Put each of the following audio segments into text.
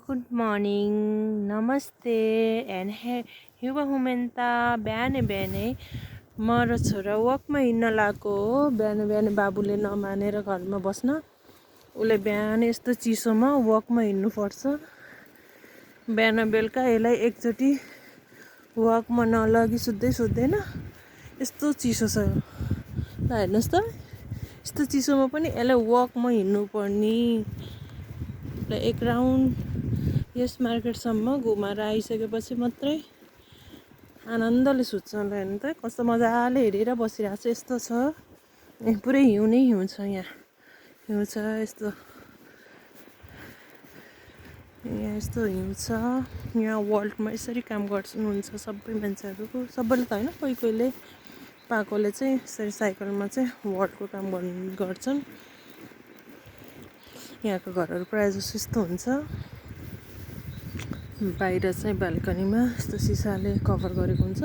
Good morning नमस्ते and युवा हुमेन्ता बिहानै बिहानै म र छोरा वकमा हिँड्न लागेको हो। बिहानै बाबुले नमानेर घरमा बस्न उसले बिहान यस्तो चिसोमा वकमा हिँड्नुपर्छ। बिहान बेलुका यसलाई एकचोटि वकमा नलगी सुत्दैन। यस्तो चिसो छ ल, हेर्नुहोस् त, यस्तो चिसोमा पनि यसलाई वकमा हिँड्नुपर्ने। एक राउन्ड यस मार्केटसम्म घुमाएर आइसकेपछि मात्रै आनन्दले सुत्छ। ल हेर्नु त कस्तो मजाले हेरेर बसिरहेको छ। यस्तो छ पुरै हिउँ नै हिउँ छ, यहाँ हिउँ छ, यस्तो यहाँ यस्तो हिउँ छ। यहाँ वर्ल्डमा यसरी काम गर्नुहुन्छ सबै मान्छेहरू, सबैले त होइन, कोहीले पाएकोले चाहिँ यसरी साइकलमा चाहिँ वर्ल्डको काम गर्छन्। यहाँको घरहरू प्रायः जस्तो यस्तो हुन्छ। बाहिर चाहिँ बाल्कनीमा यस्तो सिसाले कभर गरेको हुन्छ,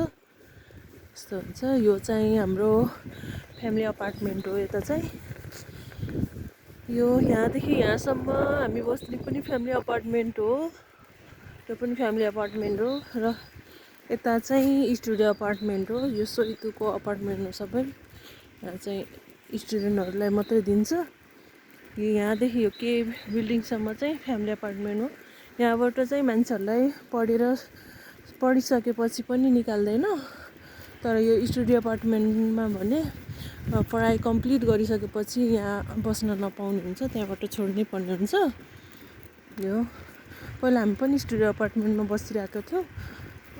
यस्तो हुन्छ। यो चाहिँ हाम्रो फ्यामिली अपार्टमेन्ट हो। यता चाहिँ यो यहाँदेखि यहाँसम्म हामी बस्ने पनि फ्यामिली अपार्टमेन्ट हो, त्यो पनि फ्यामिली अपार्टमेन्ट हो। र यता चाहिँ स्टुडियो अपार्टमेन्ट हो। यो सोइतुको अपार्टमेन्ट हो सबै। यहाँ चाहिँ स्टुडेन्टहरूलाई मात्रै दिन्छ। यो यहाँदेखि यो के बिल्डिङसम्म चाहिँ फ्यामिली अपार्टमेन्ट हो। यहाँबाट चाहिँ मान्छेहरूलाई पढिसकेपछि पनि निकाल्दैन। तर यो स्टुडियो अपार्टमेन्टमा भने पढाइ कम्प्लिट गरिसकेपछि यहाँ बस्न नपाउनुहुन्छ, त्यहाँबाट छोड्नै पर्ने हुन्छ। यो पहिला हामी पनि स्टुडियो अपार्टमेन्टमा बसिरहेको थियौँ।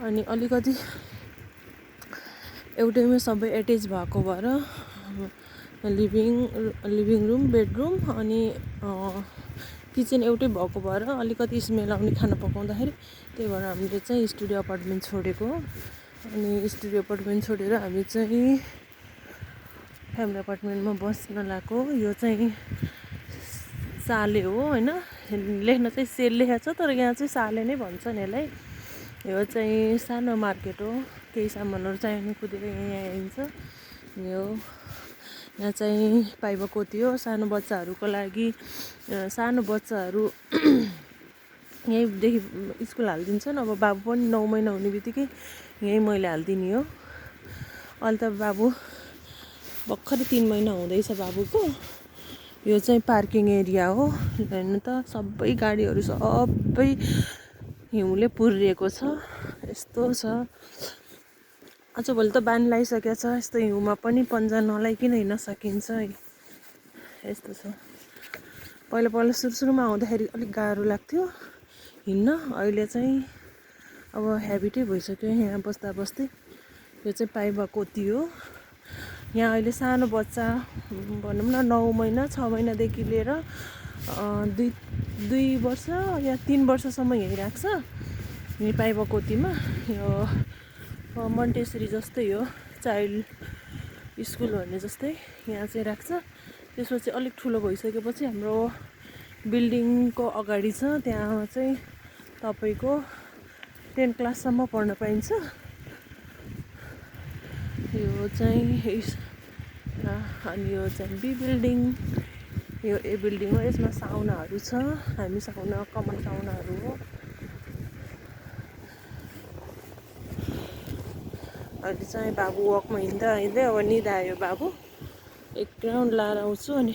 अनि अलिकति एउटैमा सबै एट्याच भएको भएर लिभिङ रुम, बेडरुम अनि किचन एउटै भएको भएर अलिकति स्मेल आउने खाना पकाउँदाखेरि, त्यही भएर हामीले चाहिँ स्टुडियो अपार्टमेन्ट छोडेको। अनि स्टुडियो अपार्टमेन्ट छोडेर हामी चाहिँ फ्यामिली अपार्टमेन्टमा बस्न लागेको। यो चाहिँ साले हो होइन, लेख्न चाहिँ सेल लेखेको छ तर यहाँ चाहिँ साले नै भन्छन् यसलाई। यो चाहिँ सानो मार्केट हो, केही सामानहरू चाहिने कुदेर यहाँ आइन्छ। यो यहाँ चाहिँ पाइबा कोती हो, सानो बच्चाहरूको लागि। सानो बच्चाहरू यहीँदेखि स्कुल हालिदिन्छन्। अब बाबु पनि 9 महिना हुने बित्तिकै यहीँ मैले हालिदिने हो। अहिले त बाबु भर्खरै 3 महिना हुँदैछ बाबुको। यो चाहिँ पार्किङ एरिया हो। हेर्नु त सबै गाडीहरू सबै हिउँले पुरिएको छ, यस्तो छ। आजभोलि त बान लगाइसकेको छ। यस्तो हिउँमा पनि पन्जा नलाइकन हिँड्न सकिन्छ, यस्तो छ। पहिला सुरुमा आउँदाखेरि अलिक गाह्रो लाग्थ्यो हिँड्न, अहिले चाहिँ अब ह्याबिटै भइसक्यो यहाँ बस्दा बस्दै। यो चाहिँ पाइबा कोती हो। यहाँ अहिले सानो बच्चा भनौँ न 9 महिना 6 महिनादेखि लिएर 2 वर्ष या 3 वर्षसम्म यहीँ राख्छ। यहीँ पाइबा कोतीमा यो मन्टेसरी जस्तै हो, चाइल्ड स्कुल भन्ने जस्तै यहाँ चाहिँ राख्छ। त्यसपछि अलिक ठुलो भइसकेपछि हाम्रो बिल्डिङको अगाडि छ, त्यहाँ चाहिँ तपाईँको 10 क्लाससम्म पढ्न पाइन्छ। यो चाहिँ अनि यो चाहिँ बी बिल्डिङ, यो ए बिल्डिङ हो। यसमा साउनाहरू छ, हामी कमन साउनाहरू हो। अहिले चाहिँ बाबु वकमा हिँड्दै अब निदा आयो बाबु। एक राउन्ड लाएर आउँछु अनि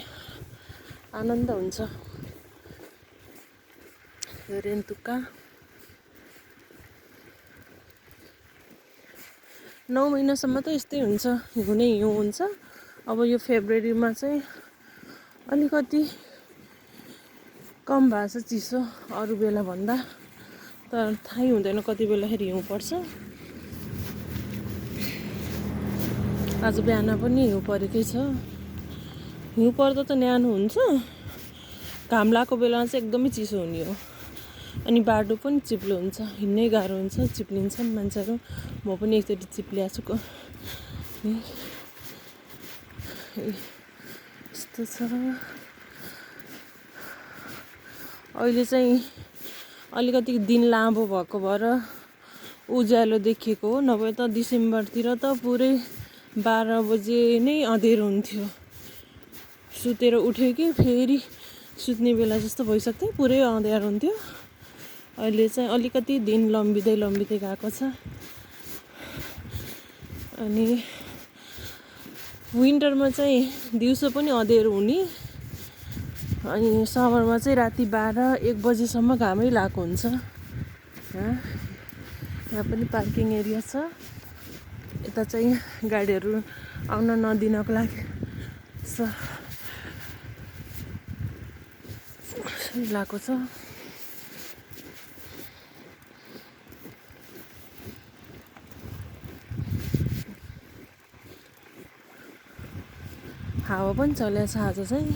आनन्द हुन्छ। यो रेन्तुका 9 महिनासम्म त यस्तै हुन्छ, हिउँ नै हिउँ हुन्छ। अब यो फेब्रुअरीमा चाहिँ अलिकति कम भएको छ चिसो अरू बेला भन्दा, तर थाहै हुँदैन कति बेलाखेरि हिउँ पर्छ। आज बिहान पनि हिउँ परेकै छ। हिउँ पर्दा त न्यानो हुन्छ, घाम लागेको बेलामा चाहिँ एकदमै चिसो हुने हो। अनि बाटो पनि चिप्लो हुन्छ, हिँड्नै गाह्रो हुन्छ, चिप्लिन्छन् मान्छेहरू। म पनि एकचोटि चिप्लिएको छु। यस्तो छ। अहिले चाहिँ अलिकति दिन लामो भएको भएर उज्यालो देखिएको हो, नभए त डिसेम्बरतिर त पुरै 12 बजे नै अँध्यारो हुन्थ्यो। सुतेर उठ्यो कि फेरि सुत्ने बेला जस्तो भइसक्थ्यो, पुरै अँध्यारो हुन्थ्यो। अहिले चाहिँ अलिकति दिन लम्बिँदै गएको छ। अनि विन्टरमा चाहिँ दिउँसो पनि अँध्यारो हुने, अनि समरमा चाहिँ राति 12-1 बजीसम्म घामै लागेको हुन्छ। यहाँ पनि पार्किङ एरिया छ। यता चाहिँ गाडीहरू आउन नदिनको लागि लागेको छ। हावा पनि चलेको छ आज चाहिँ।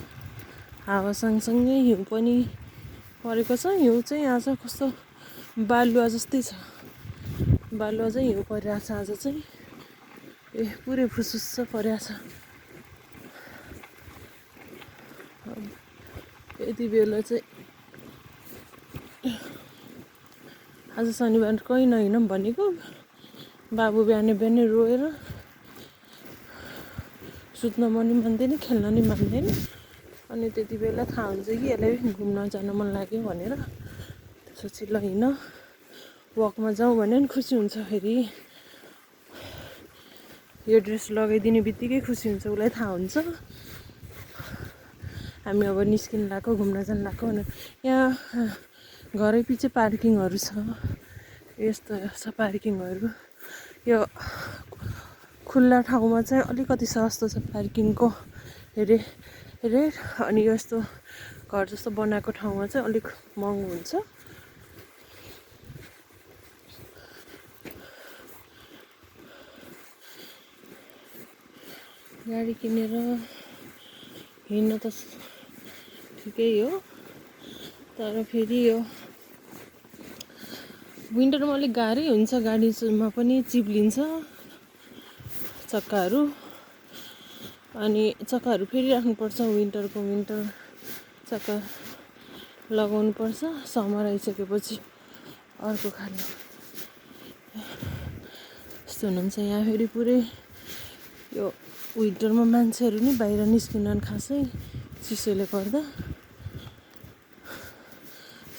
हावा सँगसँगै हिउँ पनि परेको छ। हिउँ चाहिँ आज कस्तो बालुवा जस्तै छ। बालुवा चाहिँ हिउँ परिरहेको छ आज चाहिँ। पुरै फुसुस्स परिरहेको छ। यति बेला चाहिँ आज शनिबार कहीँ नहिँडौँ भनेको, बाबु बिहानै रोएर सुत्न पनि मान्दैन, खेल्न नि मान्दैन। अनि त्यति बेला थाहा हुन्छ कि यसलाई घुम्न जान मन लाग्यो भनेर। त्यसपछि ल हिँड वकमा जाउँ भने नि खुसी हुन्छ। फेरि यो ड्रेस लगाइदिने बित्तिकै खुसी हुन्छ, उसलाई थाहा हुन्छ हामी अब निस्किन लाग्यो, घुम्न जान लाग्यो भनेर। यहाँ घरै पछि पार्किङहरू छ। यस्तो छ पार्किङहरू। यो खुल्ला ठाउँमा चाहिँ अलिकति सस्तो छ पार्किङको रेट। अनि यस्तो घर जस्तो बनाएको ठाउँमा चाहिँ अलिक महँगो हुन्छ। गाडी किनेर हिँड्न त ठिकै हो, तर फेरि यो विन्टरमा अलिक गाह्रै हुन्छ। गाडीमा पनि चिप्लिन्छ चक्काहरू, अनि चक्काहरू फेरि राख्नुपर्छ। विन्टर चक्का लगाउनु पर्छ। समर आइसकेपछि अर्को खाले यस्तो हुनुहुन्छ। यहाँ फेरि पुरै यो विन्टरमा मान्छेहरू नि बाहिर निस्किन खासै चिसोले गर्दा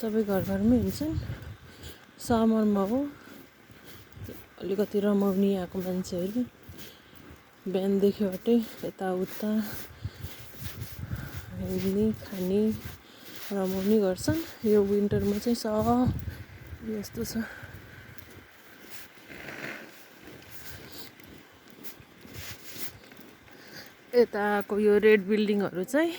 सबै घरमै हुन्छन्। समरमा हो अलिकति रमाउने आएको मान्छेहरू बिहानदेखिबाटै यताउता हिँड्ने, खाने, रमाउने गर्छन्। यो विन्टरमा चाहिँ यस्तो छ। यताको यो रेड बिल्डिङहरू चाहिँ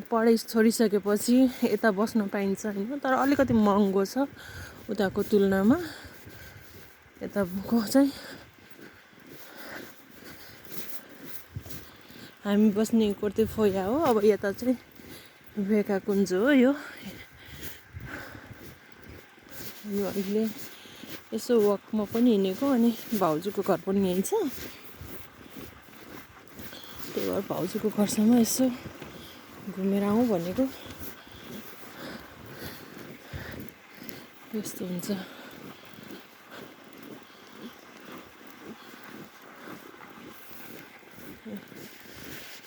पढाइ छोडिसकेपछि यता बस्न पाइन्छ होइन, तर अलिकति महँगो छ उताको तुलनामा। यताको चाहिँ हामी बस्ने कोर्तेफोया हो। अब यता चाहिँ भेकाकुन्ज हो। यो अहिले यसो वकमा पनि हिँडेको, अनि भाउजूको घर पनि यहीँ छ। त्यही भएर भाउजूको घरसम्म यसो घुमेर आउँ भनेको। यस्तो हुन्छ।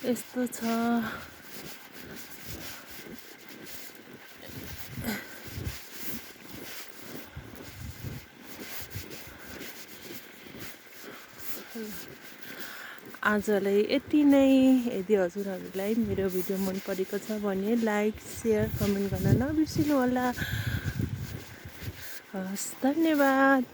यस्तो छ। आजलाई यति नै। यदि हजुरहरूलाई मेरो भिडियो मन परेको छ भने लाइक, सेयर, कमेन्ट गर्न नबिर्सिनु होला। हस्, धन्यवाद।